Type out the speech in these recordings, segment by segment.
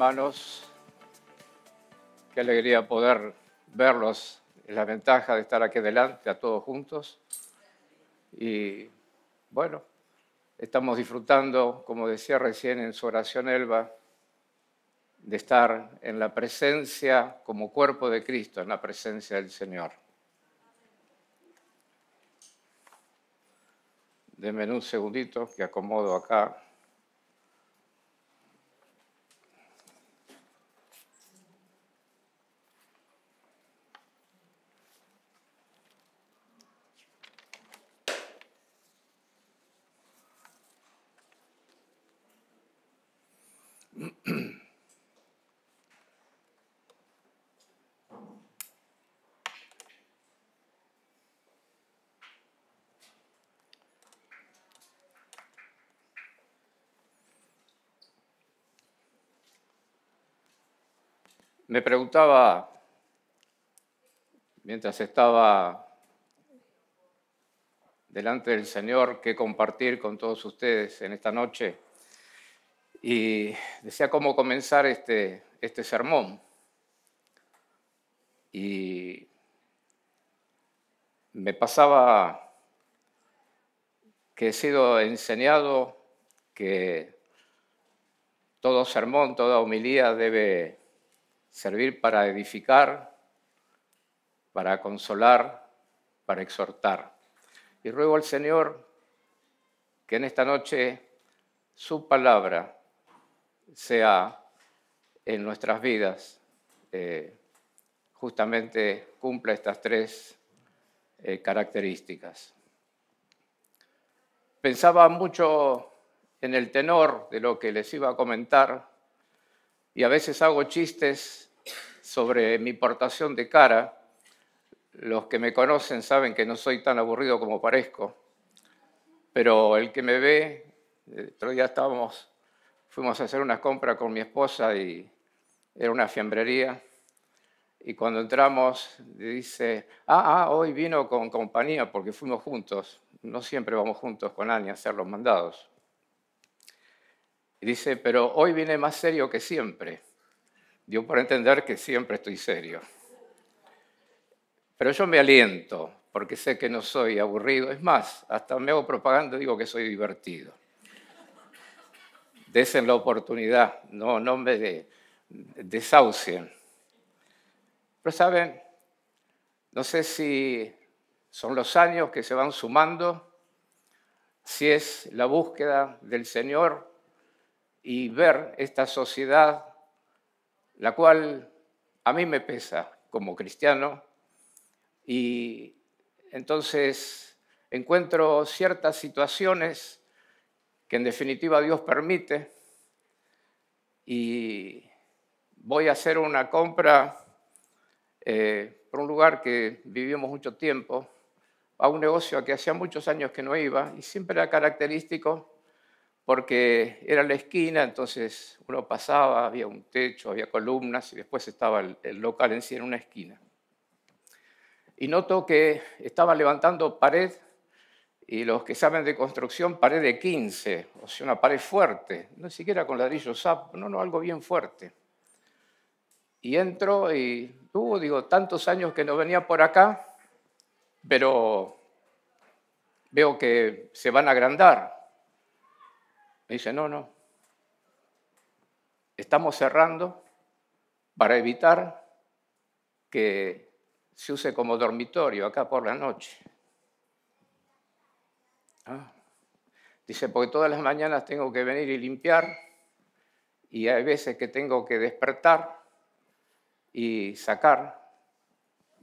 hermanos. Qué alegría poder verlos. Es la ventaja de estar aquí delante, a todos juntos. Y bueno, estamos disfrutando, como decía recién en su oración Elba, de estar en la presencia como cuerpo de Cristo, en la presencia del Señor. Denme un segundito que acomodo acá. Me preguntaba, mientras estaba delante del Señor, qué compartir con todos ustedes en esta noche, y decía cómo comenzar este sermón. Y me pasaba que he sido enseñado que todo sermón, toda homilía debe servir para edificar, para consolar, para exhortar. Y ruego al Señor que en esta noche su palabra sea en nuestras vidas, justamente cumpla estas tres características. Pensaba mucho en el tenor de lo que les iba a comentar y a veces hago chistes sobre mi portación de cara. Los que me conocen saben que no soy tan aburrido como parezco, pero el que me ve, el otro día fuimos a hacer una compra con mi esposa y era una fiambrería. Y cuando entramos, dice, hoy vino con compañía porque fuimos juntos. No siempre vamos juntos con Ani a hacer los mandados. Y dice, pero hoy viene más serio que siempre. Dio por entender que siempre estoy serio. Pero yo me aliento porque sé que no soy aburrido. Es más, hasta me hago propaganda y digo que soy divertido. Desen la oportunidad, no me desahucien. Pero saben, no sé si son los años que se van sumando, si es la búsqueda del Señor y ver esta sociedad, la cual a mí me pesa como cristiano, y entonces encuentro ciertas situaciones que en definitiva Dios permite, y voy a hacer una compra por un lugar que vivimos mucho tiempo, a un negocio a que hacía muchos años que no iba, y siempre era característico porque era la esquina, entonces uno pasaba, había un techo, había columnas, y después estaba el local en sí en una esquina. Y noto que estaba levantando pared, y los que saben de construcción, pared de 15, o sea, una pared fuerte, no siquiera con ladrillos, algo bien fuerte. Y entro y digo, tantos años que no venía por acá, pero veo que se van a agrandar. Me dice, no, estamos cerrando para evitar que se use como dormitorio acá por la noche. Dice, porque todas las mañanas tengo que venir y limpiar, y hay veces que tengo que despertar y sacar.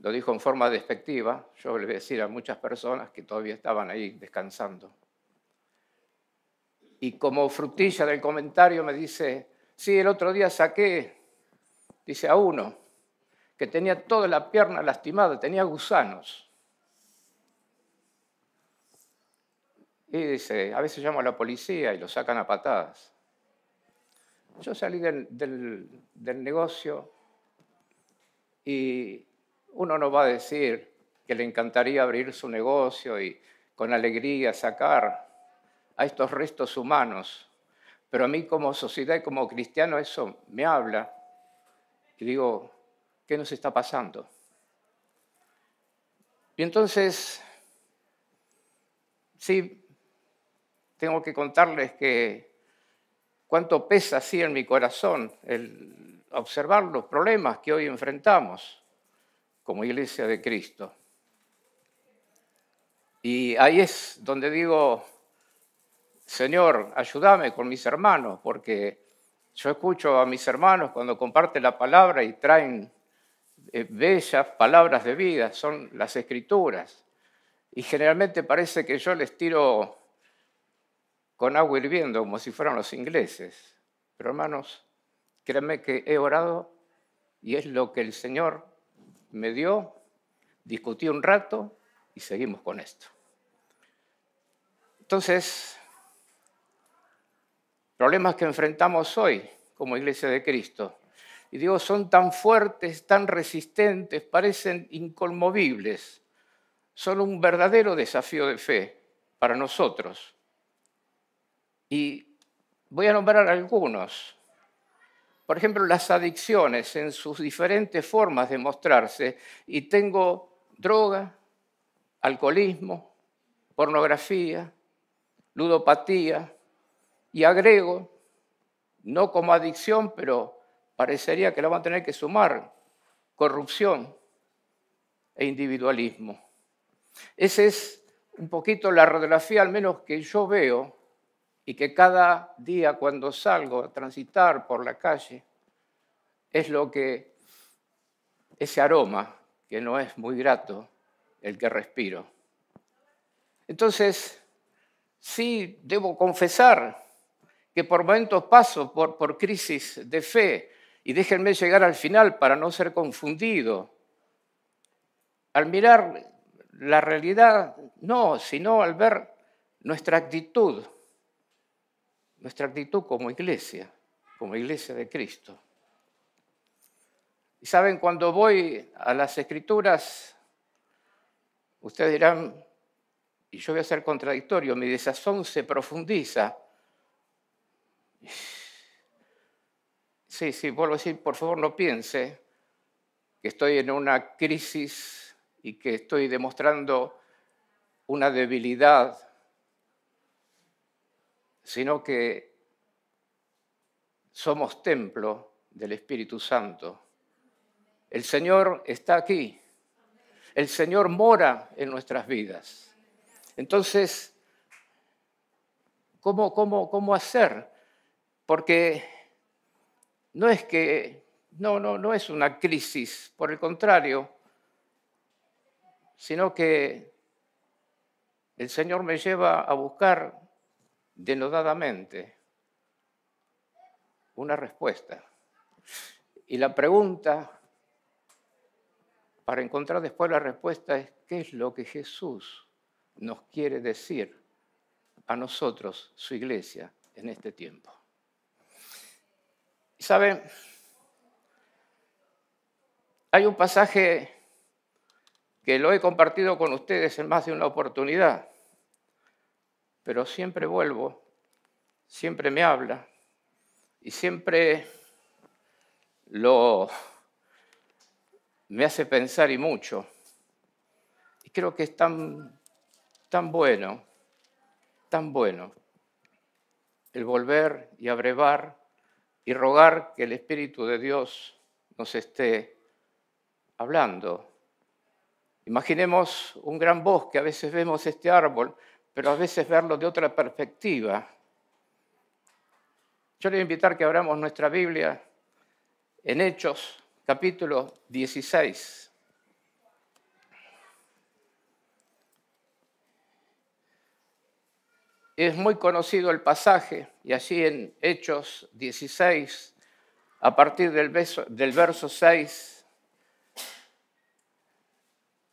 Lo dijo en forma despectiva, yo le voy a decir a muchas personas que todavía estaban ahí descansando. Y como frutilla del comentario me dice, sí, el otro día saqué, dice, a uno que tenía toda la pierna lastimada, tenía gusanos. Y dice, a veces llamo a la policía y lo sacan a patadas. Yo salí del negocio y uno no va a decir que le encantaría abrir su negocio y con alegría sacar a estos restos humanos, Pero a mí como sociedad y como cristiano eso me habla y digo, ¿qué nos está pasando? Y entonces, sí, tengo que contarles que cuánto pesa así en mi corazón el observar los problemas que hoy enfrentamos como Iglesia de Cristo. Y ahí es donde digo, Señor, ayúdame con mis hermanos, porque yo escucho a mis hermanos cuando comparten la palabra y traen bellas palabras de vida, son las Escrituras. Y generalmente parece que yo les tiro con agua hirviendo, como si fueran los ingleses. Pero hermanos, créanme que he orado y es lo que el Señor me dio, discutí un rato y seguimos con esto. Entonces, problemas que enfrentamos hoy como Iglesia de Cristo. Y digo, son tan fuertes, tan resistentes, parecen inconmovibles. Son un verdadero desafío de fe para nosotros. Y voy a nombrar algunos. Por ejemplo, las adicciones en sus diferentes formas de mostrarse. Y tengo droga, alcoholismo, pornografía, ludopatía, y agrego, no como adicción, pero parecería que la van a tener que sumar, corrupción e individualismo. Esa es un poquito la radiografía, al menos que yo veo, y que cada día cuando salgo a transitar por la calle, es lo que, ese aroma que no es muy grato, el que respiro. Entonces, sí debo confesar que por momentos paso por crisis de fe, y déjenme llegar al final para no ser confundido. Al mirar la realidad, no, sino al ver nuestra actitud como iglesia de Cristo. Y saben, cuando voy a las Escrituras, ustedes dirán, y yo voy a ser contradictorio, mi desazón se profundiza. Sí, vuelvo a decir, por favor no piense que estoy en una crisis y que estoy demostrando una debilidad, sino que somos templo del Espíritu Santo. El Señor está aquí. El Señor mora en nuestras vidas. Entonces, ¿cómo hacer? Porque no es que, no es una crisis, por el contrario, sino que el Señor me lleva a buscar denodadamente una respuesta. Y la pregunta, para encontrar después la respuesta, es ¿qué es lo que Jesús nos quiere decir a nosotros, su iglesia, en este tiempo? Y saben, hay un pasaje que lo he compartido con ustedes en más de una oportunidad, pero siempre vuelvo, siempre me habla y siempre me hace pensar y mucho. Y creo que es tan bueno el volver y abrevar y rogar que el Espíritu de Dios nos esté hablando. Imaginemos un gran bosque, a veces vemos este árbol, pero a veces verlo de otra perspectiva. Yo le voy a invitar que abramos nuestra Biblia en Hechos, capítulo 16. Es muy conocido el pasaje, y allí en Hechos 16, a partir del verso 6,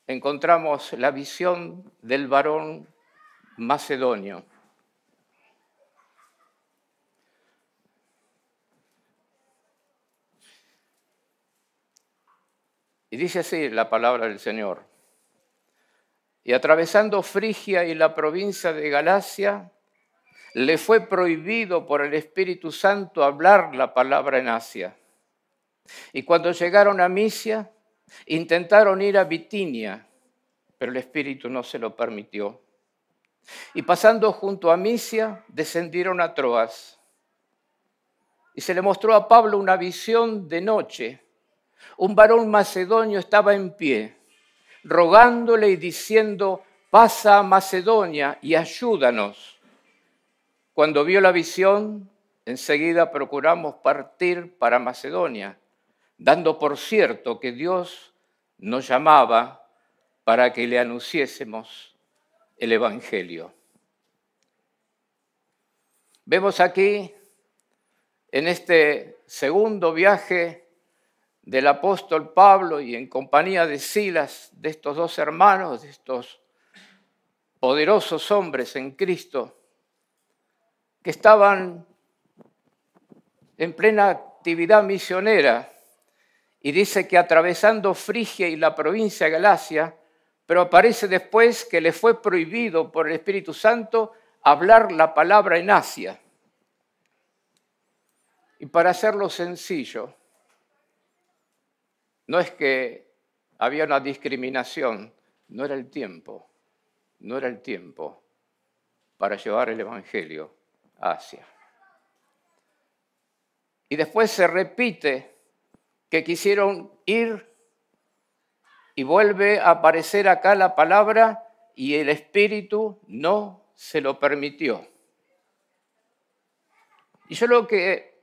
encontramos la visión del varón macedonio. Y dice así la palabra del Señor. Y atravesando Frigia y la provincia de Galacia, le fue prohibido por el Espíritu Santo hablar la palabra en Asia. Y cuando llegaron a Misia, intentaron ir a Bitinia, pero el Espíritu no se lo permitió. Y pasando junto a Misia, descendieron a Troas. Y se le mostró a Pablo una visión de noche. Un varón macedonio estaba en pie, rogándole y diciendo: pasa a Macedonia y ayúdanos. Cuando vio la visión, enseguida procuramos partir para Macedonia, dando por cierto que Dios nos llamaba para que le anunciésemos el Evangelio. Vemos aquí, en este segundo viaje del apóstol Pablo y en compañía de Silas, de estos dos hermanos, de estos poderosos hombres en Cristo, que estaban en plena actividad misionera, y dice que atravesando Frigia y la provincia de Galacia, pero aparece después que le fue prohibido por el Espíritu Santo hablar la palabra en Asia. Y para hacerlo sencillo, no es que había una discriminación, no era el tiempo para llevar el Evangelio a Asia. Y después se repite que quisieron ir y vuelve a aparecer acá la palabra y el Espíritu no se lo permitió. Y yo lo que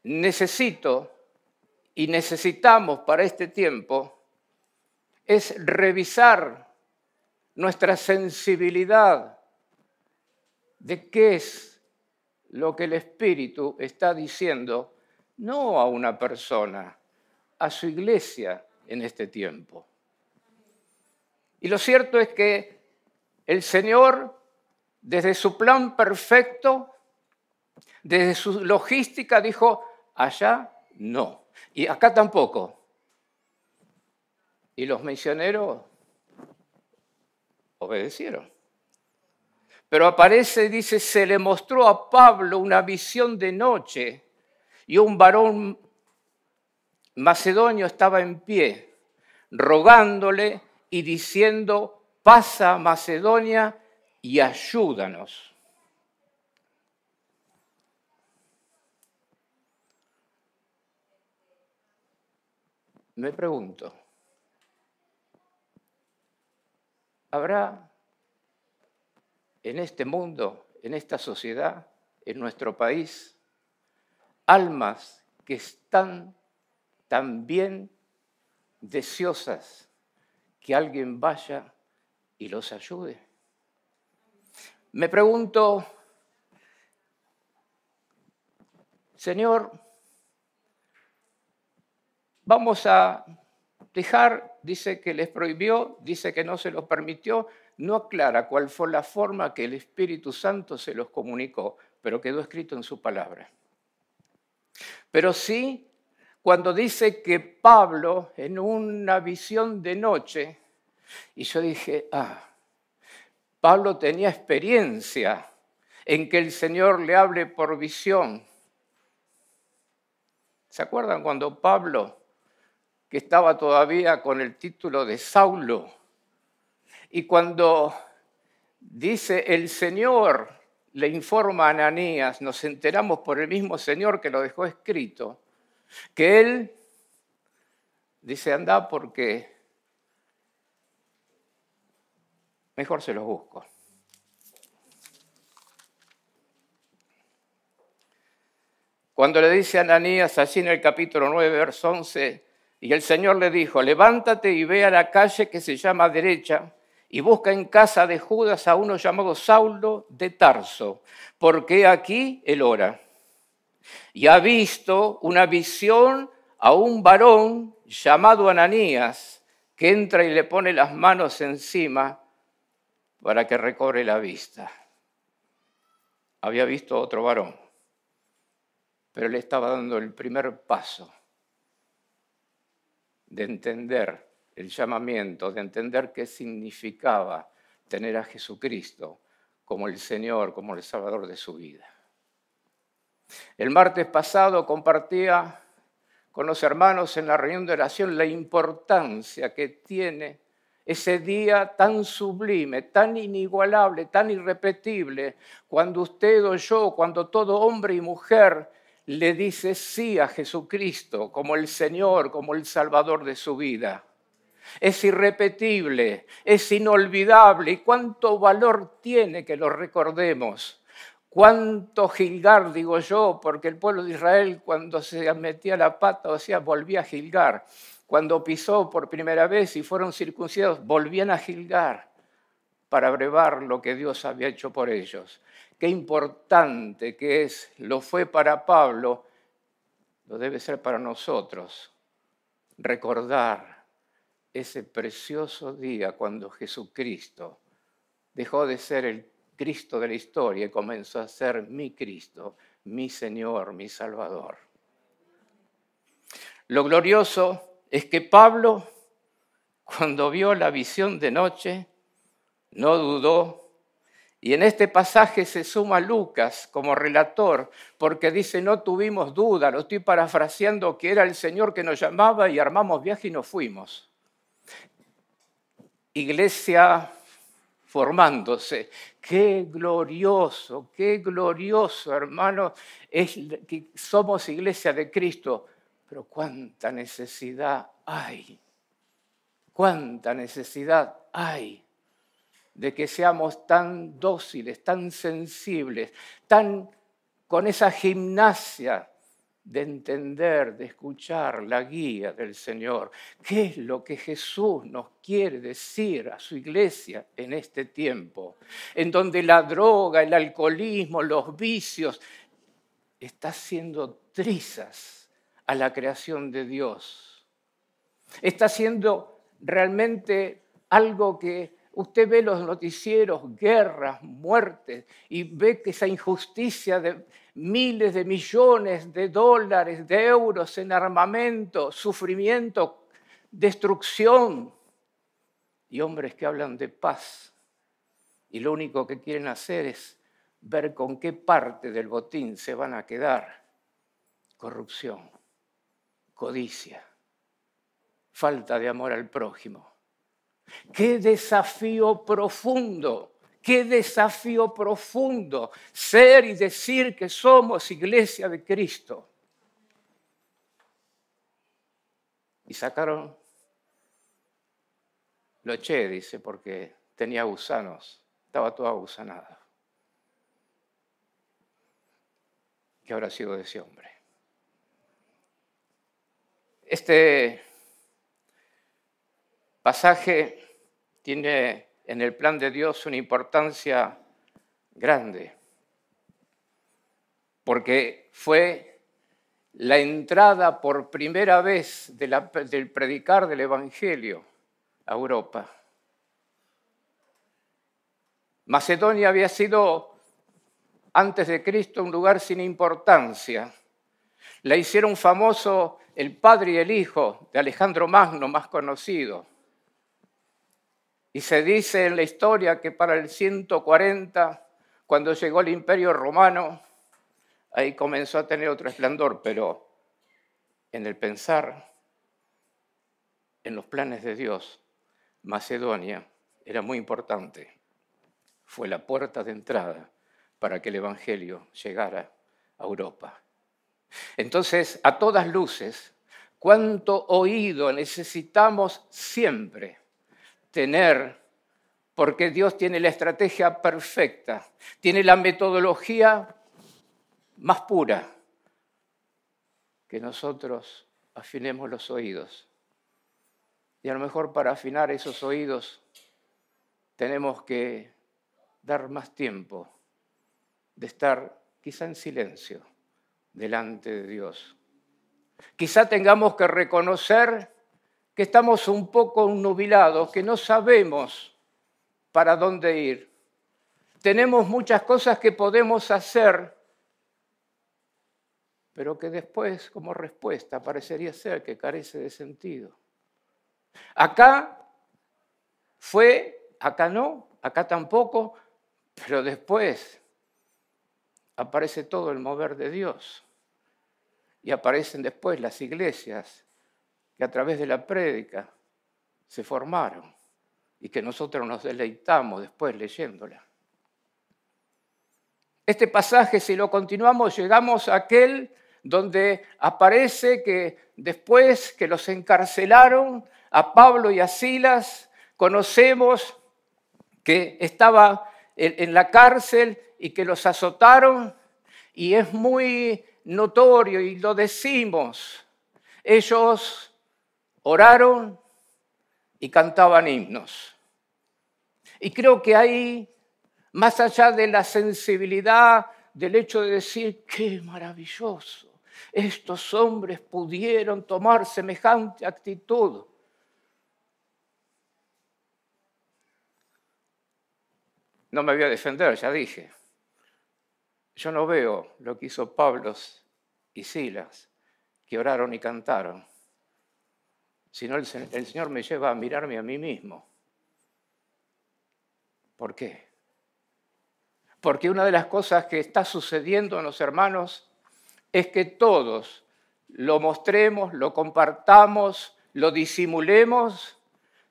necesito y necesitamos para este tiempo es revisar nuestra sensibilidad de qué es lo que el Espíritu está diciendo, no a una persona, a su iglesia en este tiempo. Y lo cierto es que el Señor, desde su plan perfecto, desde su logística, dijo: allá no, y acá tampoco. Y los misioneros obedecieron. Pero aparece, dice, se le mostró a Pablo una visión de noche y un varón macedonio estaba en pie, rogándole y diciendo: pasa a Macedonia y ayúdanos. Me pregunto, ¿habrá en este mundo, en esta sociedad, en nuestro país, almas que están también deseosas que alguien vaya y los ayude? Me pregunto, Señor, vamos a dejar, dice que les prohibió, dice que no se los permitió, no aclara cuál fue la forma que el Espíritu Santo se los comunicó, pero quedó escrito en su palabra. Pero sí, cuando dice que Pablo, en una visión de noche, y yo dije, Pablo tenía experiencia en que el Señor le hable por visión. ¿Se acuerdan cuando Pablo, que estaba todavía con el título de Saulo, y cuando dice el Señor le informa a Ananías, nos enteramos por el mismo Señor que lo dejó escrito, que él dice: anda porque mejor se los busco. Cuando le dice a Ananías, así en el capítulo 9, verso 11, y el Señor le dijo: levántate y ve a la calle que se llama Derecha y busca en casa de Judas a uno llamado Saulo de Tarso, porque aquí él ora. Y ha visto una visión a un varón llamado Ananías, que entra y le pone las manos encima para que recobre la vista. Había visto otro varón, pero le estaba dando el primer paso de entender el llamamiento, de entender qué significaba tener a Jesucristo como el Señor, como el Salvador de su vida. El martes pasado compartía con los hermanos en la reunión de oración la importancia que tiene ese día tan sublime, tan inigualable, tan irrepetible, cuando usted o yo, cuando todo hombre y mujer le dice sí a Jesucristo como el Señor, como el Salvador de su vida. Es irrepetible, es inolvidable. ¿Y cuánto valor tiene que lo recordemos? ¿Cuánto Gilgar, digo yo? Porque el pueblo de Israel cuando se metía la pata, o sea, volvía a Gilgar. Cuando pisó por primera vez y fueron circuncidados, volvían a Gilgar para brevar lo que Dios había hecho por ellos. Qué importante que es, lo fue para Pablo, lo debe ser para nosotros, recordar ese precioso día cuando Jesucristo dejó de ser el Cristo de la historia y comenzó a ser mi Cristo, mi Señor, mi Salvador. Lo glorioso es que Pablo, cuando vio la visión de noche, no dudó. Y en este pasaje se suma Lucas como relator, porque dice, no tuvimos duda, lo estoy parafraseando, que era el Señor que nos llamaba y armamos viaje y nos fuimos. Iglesia formándose. Qué glorioso, hermano, es que somos iglesia de Cristo, pero cuánta necesidad hay de que seamos tan dóciles, tan sensibles, tan con esa gimnasia de entender, de escuchar la guía del Señor. ¿Qué es lo que Jesús nos quiere decir a su iglesia en este tiempo? En donde la droga, el alcoholismo, los vicios, está haciendo trizas a la creación de Dios. Está haciendo realmente algo que usted ve los noticieros, guerras, muertes, y ve que esa injusticia de miles de millones de dólares, de euros en armamento, sufrimiento, destrucción, y hombres que hablan de paz, y lo único que quieren hacer es ver con qué parte del botín se van a quedar. Corrupción, codicia, falta de amor al prójimo. ¡Qué desafío profundo! ¡Qué desafío profundo! Ser y decir que somos iglesia de Cristo. Y sacaron, lo eché, dice, porque tenía gusanos, estaba todo agusanado. ¿Qué habrá sido de ese hombre? Este pasaje tiene en el plan de Dios una importancia grande, porque fue la entrada por primera vez del predicar del Evangelio a Europa. Macedonia había sido, antes de Cristo, un lugar sin importancia. La hicieron famoso el padre y el hijo de Alejandro Magno, más conocido. Y se dice en la historia que para el 140, cuando llegó el Imperio Romano, ahí comenzó a tener otro esplendor, pero en el pensar, en los planes de Dios, Macedonia era muy importante. Fue la puerta de entrada para que el Evangelio llegara a Europa. Entonces, a todas luces, cuánto oído necesitamos siempre tener, porque Dios tiene la estrategia perfecta, tiene la metodología más pura, que nosotros afinemos los oídos. Y a lo mejor para afinar esos oídos tenemos que dar más tiempo de estar quizá en silencio delante de Dios. Quizá tengamos que reconocer que estamos un poco nubilados, que no sabemos para dónde ir. Tenemos muchas cosas que podemos hacer, pero que después, como respuesta, parecería ser que carece de sentido. Acá no, acá tampoco, Pero después aparece todo el mover de Dios. Y aparecen después las iglesias que a través de la prédica se formaron y que nosotros nos deleitamos después leyéndola. Este pasaje, si lo continuamos, llegamos a aquel donde aparece que después que los encarcelaron, a Pablo y a Silas, conocemos que estaba en la cárcel y que los azotaron, y es muy notorio y lo decimos. Ellos oraron y cantaban himnos. Y creo que ahí, más allá de la sensibilidad del hecho de decir, qué maravilloso, estos hombres pudieron tomar semejante actitud. No me voy a defender, ya dije. Yo no veo lo que hizo Pablo y Silas, que oraron y cantaron, sino el Señor me lleva a mirarme a mí mismo. ¿Por qué? Porque una de las cosas que está sucediendo en los hermanos es que todos lo mostremos, lo compartamos, lo disimulemos.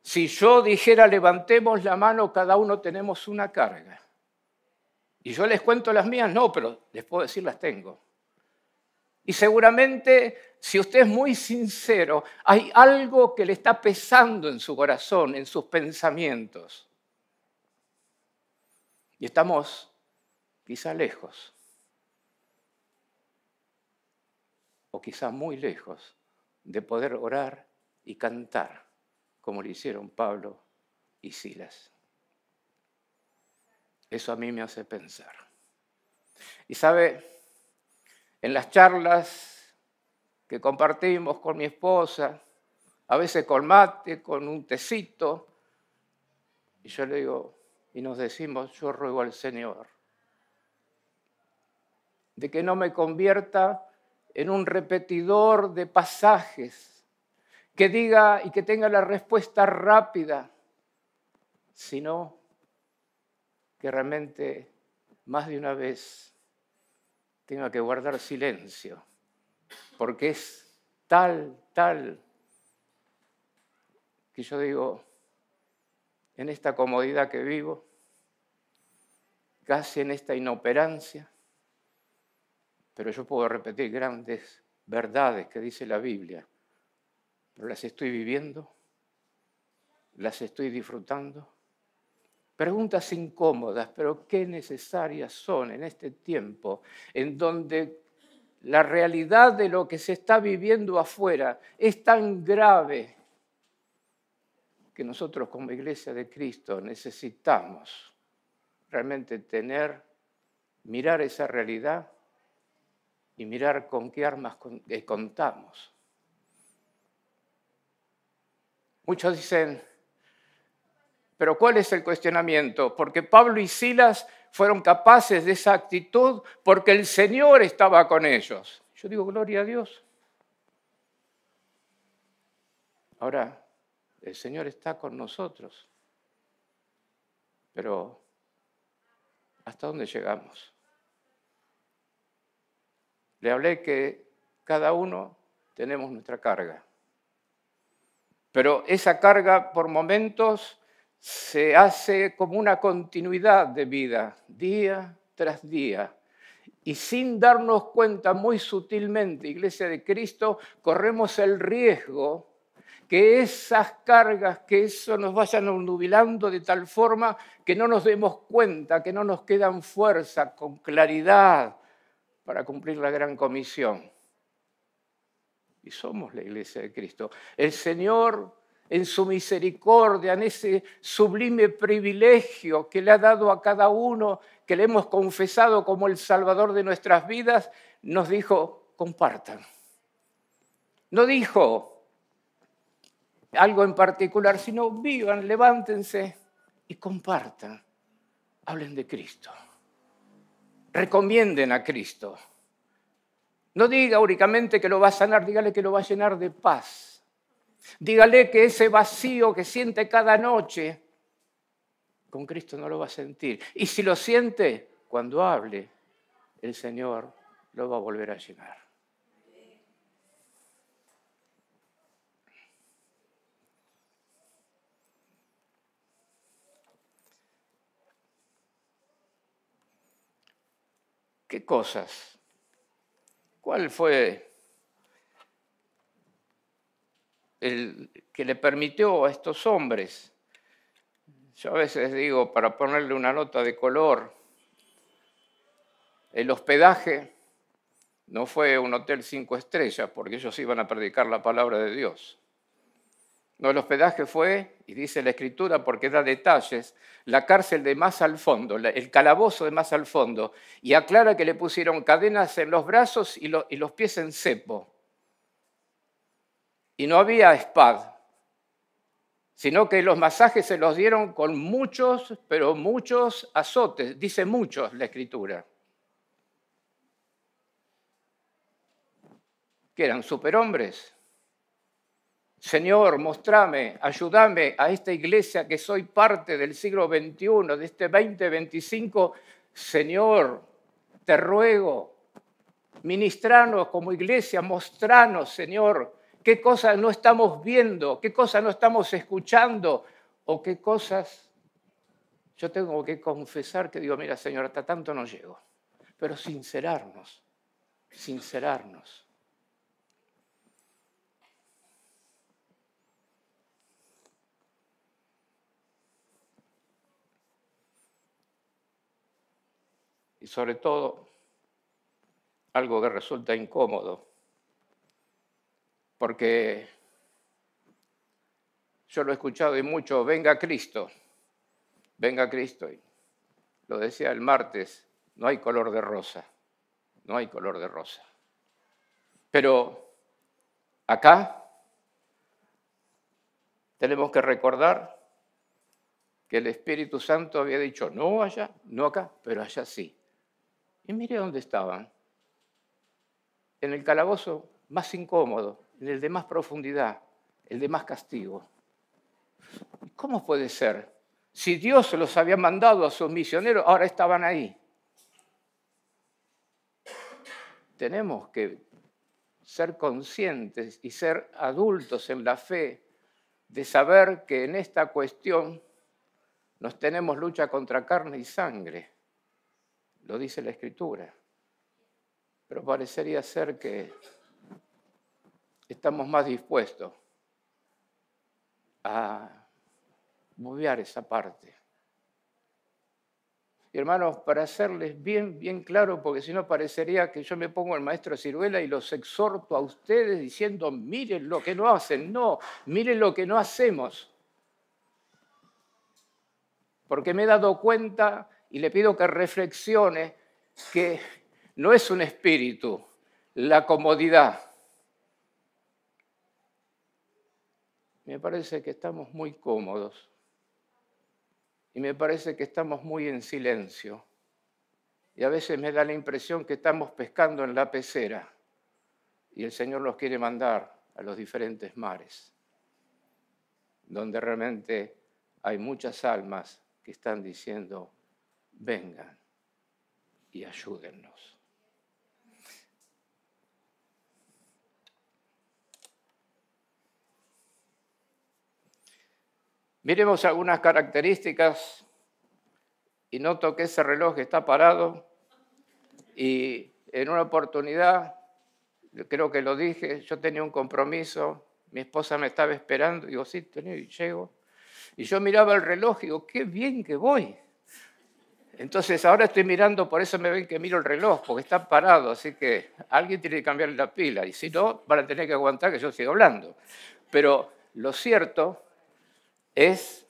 Si yo dijera levantemos la mano, cada uno tenemos una carga. Y yo les cuento las mías, no, pero les puedo decir las tengo. Y seguramente, si usted es muy sincero, hay algo que le está pesando en su corazón, en sus pensamientos. Y estamos quizá lejos, o quizá muy lejos, de poder orar y cantar, como lo hicieron Pablo y Silas. Eso a mí me hace pensar. Y sabe, en las charlas que compartimos con mi esposa, a veces con mate, con un tecito, y yo le digo, y nos decimos, yo ruego al Señor de que no me convierta en un repetidor de pasajes, que diga y que tenga la respuesta rápida, sino que realmente más de una vez tenga que guardar silencio, porque es tal, que yo digo, en esta comodidad que vivo, casi en esta inoperancia, pero yo puedo repetir grandes verdades que dice la Biblia, pero las estoy viviendo, las estoy disfrutando. Preguntas incómodas, pero qué necesarias son en este tiempo en donde la realidad de lo que se está viviendo afuera es tan grave que nosotros como Iglesia de Cristo necesitamos realmente mirar esa realidad y mirar con qué armas contamos. Muchos dicen, pero ¿cuál es el cuestionamiento? Porque Pablo y Silas fueron capaces de esa actitud porque el Señor estaba con ellos. Yo digo, gloria a Dios. Ahora, el Señor está con nosotros. Pero, ¿hasta dónde llegamos? Le hablé que cada uno tenemos nuestra carga. Pero esa carga por momentos se hace como una continuidad de vida, día tras día. Y sin darnos cuenta, muy sutilmente, Iglesia de Cristo, corremos el riesgo que esas cargas, que eso nos vayan obnubilando de tal forma que no nos demos cuenta, que no nos quedan fuerza con claridad para cumplir la gran comisión. Y somos la Iglesia de Cristo. El Señor, en su misericordia, en ese sublime privilegio que le ha dado a cada uno, que le hemos confesado como el Salvador de nuestras vidas, nos dijo, compartan. No dijo algo en particular, sino vivan, levántense y compartan. Hablen de Cristo. Recomienden a Cristo. No diga únicamente que lo va a sanar, dígale que lo va a llenar de paz. Dígale que ese vacío que siente cada noche con Cristo no lo va a sentir. Y si lo siente, cuando hable, el Señor lo va a volver a llenar. ¿Qué cosas? ¿Cuál fue el que le permitió a estos hombres? Yo a veces digo, para ponerle una nota de color, el hospedaje no fue un hotel 5 estrellas, porque ellos iban a predicar la palabra de Dios. No, el hospedaje fue, y dice la Escritura porque da detalles, la cárcel de más al fondo, el calabozo de más al fondo, y aclara que le pusieron cadenas en los brazos y los pies en cepo. Y no había spa, sino que los masajes se los dieron con muchos, pero muchos azotes, dice muchos la Escritura. ¿Qué eran? ¿Superhombres? Señor, mostrame, ayúdame a esta iglesia que soy parte del siglo XXI, de este 2025. Señor, te ruego, ministranos como iglesia, mostranos, Señor, qué cosas no estamos viendo, qué cosas no estamos escuchando o qué cosas yo tengo que confesar que digo, mira, Señor, hasta tanto no llego. Pero sincerarnos. Y sobre todo, algo que resulta incómodo, porque yo lo he escuchado y mucho, venga Cristo, y lo decía el martes, no hay color de rosa, no hay color de rosa. Pero acá tenemos que recordar que el Espíritu Santo había dicho, no allá, no acá, pero allá sí. Y mire dónde estaban, en el calabozo más incómodo, en el de más profundidad, el de más castigo. ¿Cómo puede ser? Si Dios los había mandado a sus misioneros, ahora estaban ahí. Tenemos que ser conscientes y ser adultos en la fe de saber que en esta cuestión nos tenemos lucha contra carne y sangre. Lo dice la Escritura. Pero parecería ser que estamos más dispuestos a obviar esa parte. Y hermanos, para hacerles bien claro, porque si no parecería que yo me pongo el maestro Ciruela y los exhorto a ustedes diciendo, miren lo que no hacen. No, miren lo que no hacemos. Porque me he dado cuenta y le pido que reflexione que no es un espíritu la comodidad. Me parece que estamos muy cómodos y me parece que estamos muy en silencio. Y a veces me da la impresión que estamos pescando en la pecera y el Señor nos quiere mandar a los diferentes mares, donde realmente hay muchas almas que están diciendo, vengan y ayúdennos. Miremos algunas características y noto que ese reloj está parado y en una oportunidad, creo que lo dije, yo tenía un compromiso, mi esposa me estaba esperando, digo, sí, llego. Y yo miraba el reloj y digo, qué bien que voy. Entonces ahora estoy mirando, por eso me ven que miro el reloj, porque está parado, así que alguien tiene que cambiarle la pila, y si no, van a tener que aguantar que yo siga hablando. Pero lo cierto es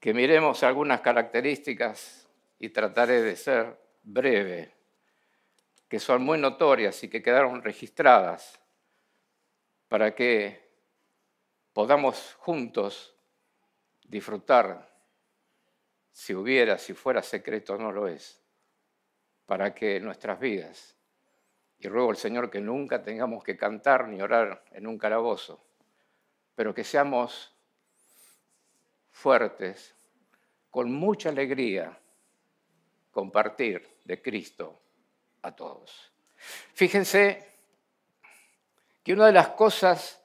que miremos algunas características y trataré de ser breve, que son muy notorias y que quedaron registradas para que podamos juntos disfrutar, si fuera secreto, no lo es, para que nuestras vidas, y ruego al Señor que nunca tengamos que cantar ni orar en un calabozo, pero que seamos fuertes, con mucha alegría, compartir de Cristo a todos. Fíjense que una de las cosas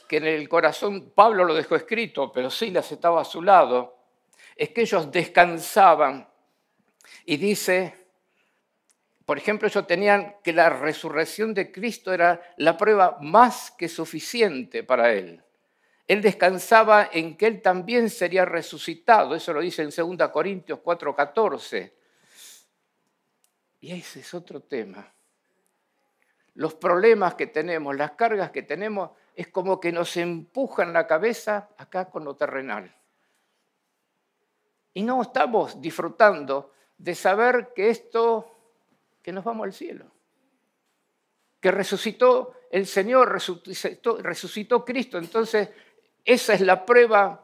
que en el corazón, Pablo lo dejó escrito, pero Silas estaba a su lado, es que ellos descansaban. Y dice, por ejemplo, ellos tenían que la resurrección de Cristo era la prueba más que suficiente para él. Él descansaba en que él también sería resucitado. Eso lo dice en 2 Corintios 4:14. Y ese es otro tema. Los problemas que tenemos, las cargas que tenemos, es como que nos empujan la cabeza acá con lo terrenal. Y no estamos disfrutando de saber que nos vamos al cielo. Que resucitó el Señor, resucitó Cristo. Entonces, esa es la prueba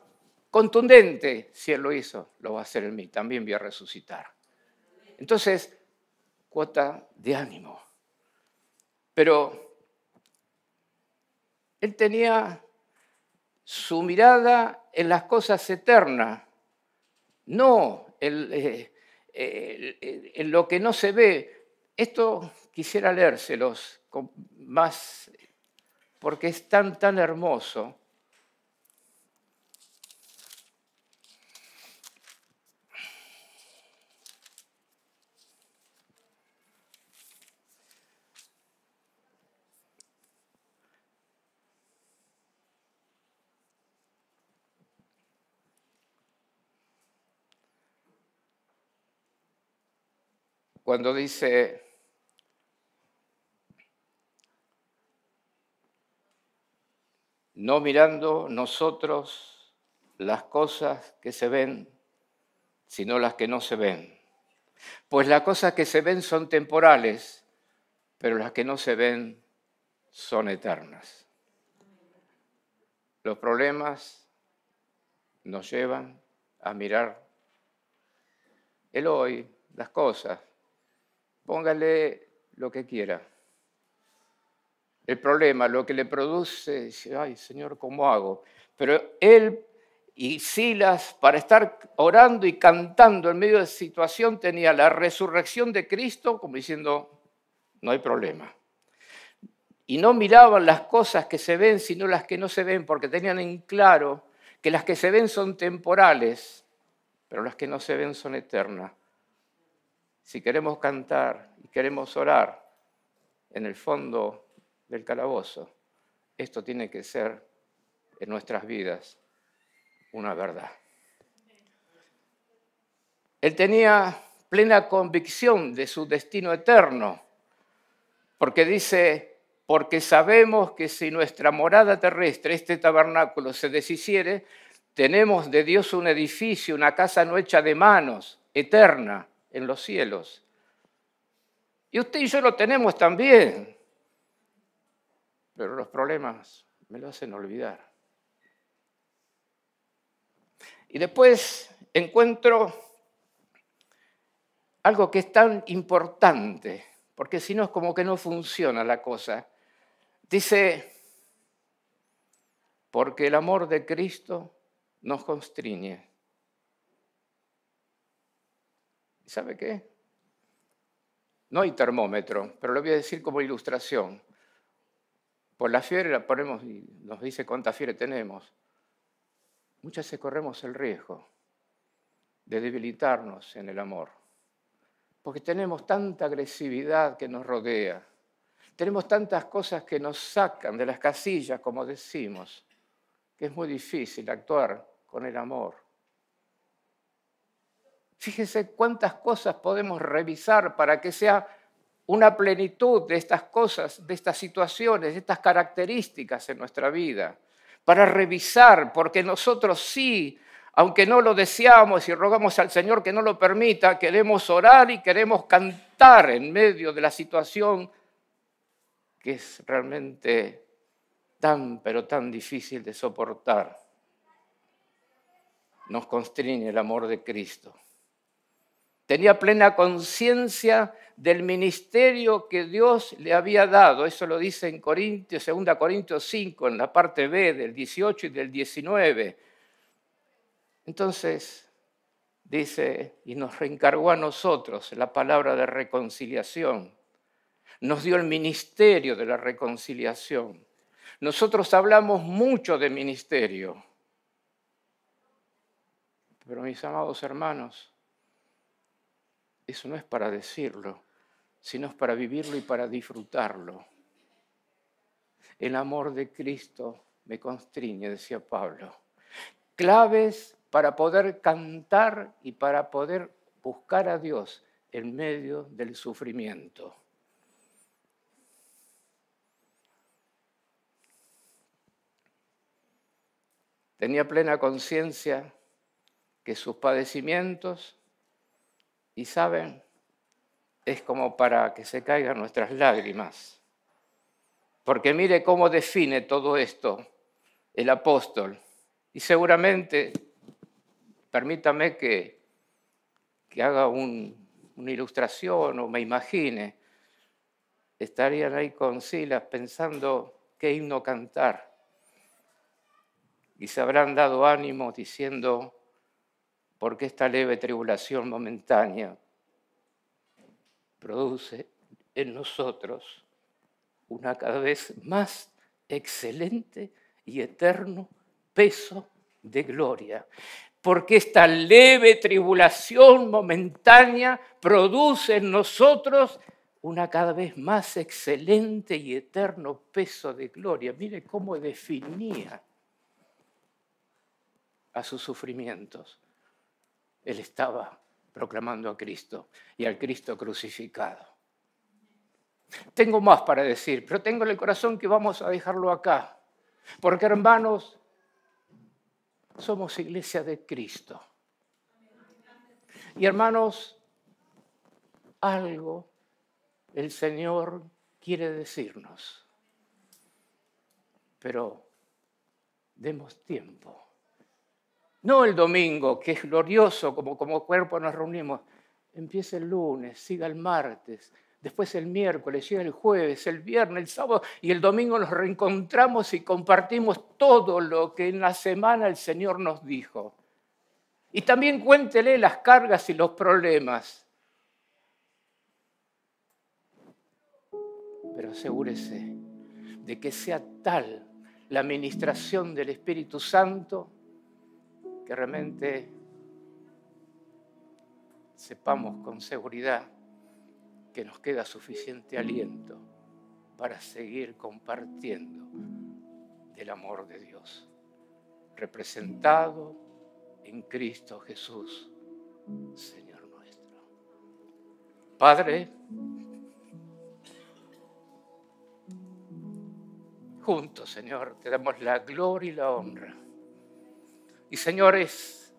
contundente. Si Él lo hizo, lo va a hacer en mí. También voy a resucitar. Entonces, cuota de ánimo. Pero él tenía su mirada en las cosas eternas, no en lo que no se ve. Esto quisiera leérselos más, porque es tan hermoso. Cuando dice, no mirando nosotros las cosas que se ven, sino las que no se ven. Pues las cosas que se ven son temporales, pero las que no se ven son eternas. Los problemas nos llevan a mirar el hoy, las cosas. Póngale lo que quiera. El problema, lo que le produce, dice, ay, Señor, ¿cómo hago? Pero él y Silas, para estar orando y cantando en medio de esa situación, tenía la resurrección de Cristo, como diciendo, no hay problema. Y no miraban las cosas que se ven, sino las que no se ven, porque tenían en claro que las que se ven son temporales, pero las que no se ven son eternas. Si queremos cantar y queremos orar en el fondo del calabozo, esto tiene que ser en nuestras vidas una verdad. Él tenía plena convicción de su destino eterno, porque dice, porque sabemos que si nuestra morada terrestre, este tabernáculo, se deshiciere, tenemos de Dios un edificio, una casa no hecha de manos, eterna, en los cielos. Y usted y yo lo tenemos también, pero los problemas me lo hacen olvidar. Y después encuentro algo que es tan importante, porque si no es como que no funciona la cosa. Dice, porque el amor de Cristo nos constriñe. ¿Sabe qué? No hay termómetro, pero lo voy a decir como ilustración. Por la fiebre la ponemos y nos dice cuánta fiebre tenemos. Muchas veces corremos el riesgo de debilitarnos en el amor, porque tenemos tanta agresividad que nos rodea, tenemos tantas cosas que nos sacan de las casillas, como decimos, que es muy difícil actuar con el amor. Fíjese cuántas cosas podemos revisar para que sea una plenitud de estas cosas, de estas situaciones, de estas características en nuestra vida. Para revisar, porque nosotros sí, aunque no lo deseamos y rogamos al Señor que no lo permita, queremos orar y queremos cantar en medio de la situación que es realmente pero tan difícil de soportar. Nos constriñe el amor de Cristo. Tenía plena conciencia del ministerio que Dios le había dado. Eso lo dice en 2 Corintios 5, en la parte B, del 18 y del 19. Entonces, dice, y nos reencargó a nosotros la palabra de reconciliación. Nos dio el ministerio de la reconciliación. Nosotros hablamos mucho de ministerio. Pero mis amados hermanos, eso no es para decirlo, sino es para vivirlo y para disfrutarlo. El amor de Cristo me constriñe, decía Pablo. Claves para poder cantar y para poder buscar a Dios en medio del sufrimiento. Tenía plena conciencia que sus padecimientos, y saben, es como para que se caigan nuestras lágrimas. Porque mire cómo define todo esto el apóstol. Y seguramente, permítame que haga una ilustración o me imagine, estarían ahí con Silas pensando qué himno cantar. Y se habrán dado ánimo diciendo, porque esta leve tribulación momentánea produce en nosotros una cada vez más excelente y eterno peso de gloria. Porque esta leve tribulación momentánea produce en nosotros una cada vez más excelente y eterno peso de gloria. Mire cómo definía a sus sufrimientos. Él estaba proclamando a Cristo y al Cristo crucificado. Tengo más para decir, pero tengo en el corazón que vamos a dejarlo acá. Porque, hermanos, somos iglesia de Cristo. Y, hermanos, algo el Señor quiere decirnos. Pero demos tiempo. No el domingo, que es glorioso, como cuerpo nos reunimos. Empieza el lunes, siga el martes, después el miércoles, llega el jueves, el viernes, el sábado y el domingo nos reencontramos y compartimos todo lo que en la semana el Señor nos dijo. Y también cuéntele las cargas y los problemas. Pero asegúrese de que sea tal la administración del Espíritu Santo que realmente sepamos con seguridad que nos queda suficiente aliento para seguir compartiendo del amor de Dios, representado en Cristo Jesús, Señor nuestro. Padre, juntos, Señor, te damos la gloria y la honra. Y, Señor, es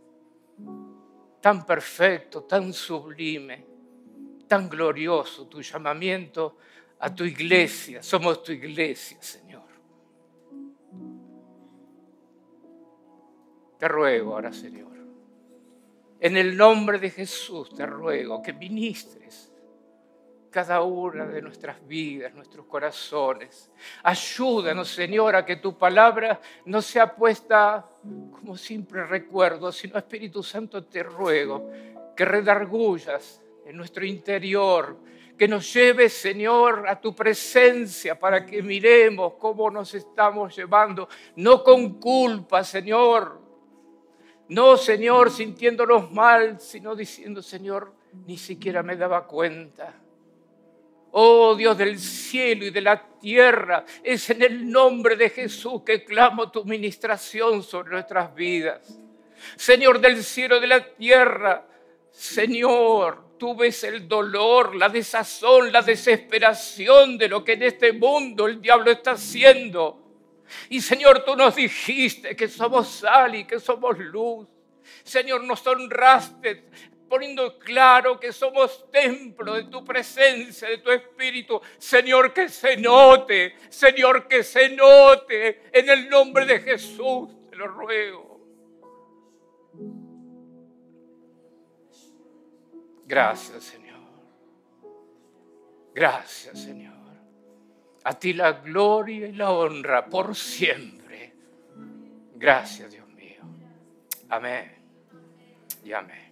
tan perfecto, tan sublime, tan glorioso tu llamamiento a tu iglesia. Somos tu iglesia, Señor. Te ruego ahora, Señor, en el nombre de Jesús te ruego que ministres cada una de nuestras vidas, nuestros corazones. Ayúdanos, Señor, a que tu palabra no sea puesta como simple recuerdo, sino, Espíritu Santo, te ruego que redargullas en nuestro interior, que nos lleves, Señor, a tu presencia para que miremos cómo nos estamos llevando, no con culpa, Señor, no, Señor, sintiéndonos mal, sino diciendo, Señor, ni siquiera me daba cuenta. Oh Dios del cielo y de la tierra, es en el nombre de Jesús que clamo tu ministración sobre nuestras vidas. Señor del cielo y de la tierra, Señor, tú ves el dolor, la desazón, la desesperación de lo que en este mundo el diablo está haciendo. Y Señor, tú nos dijiste que somos sal y que somos luz. Señor, nos honraste poniendo claro que somos templo de tu presencia, de tu Espíritu. Señor, que se note, Señor, que se note, en el nombre de Jesús, te lo ruego. Gracias, Señor. Gracias, Señor. A ti la gloria y la honra por siempre. Gracias, Dios mío. Amén y amén.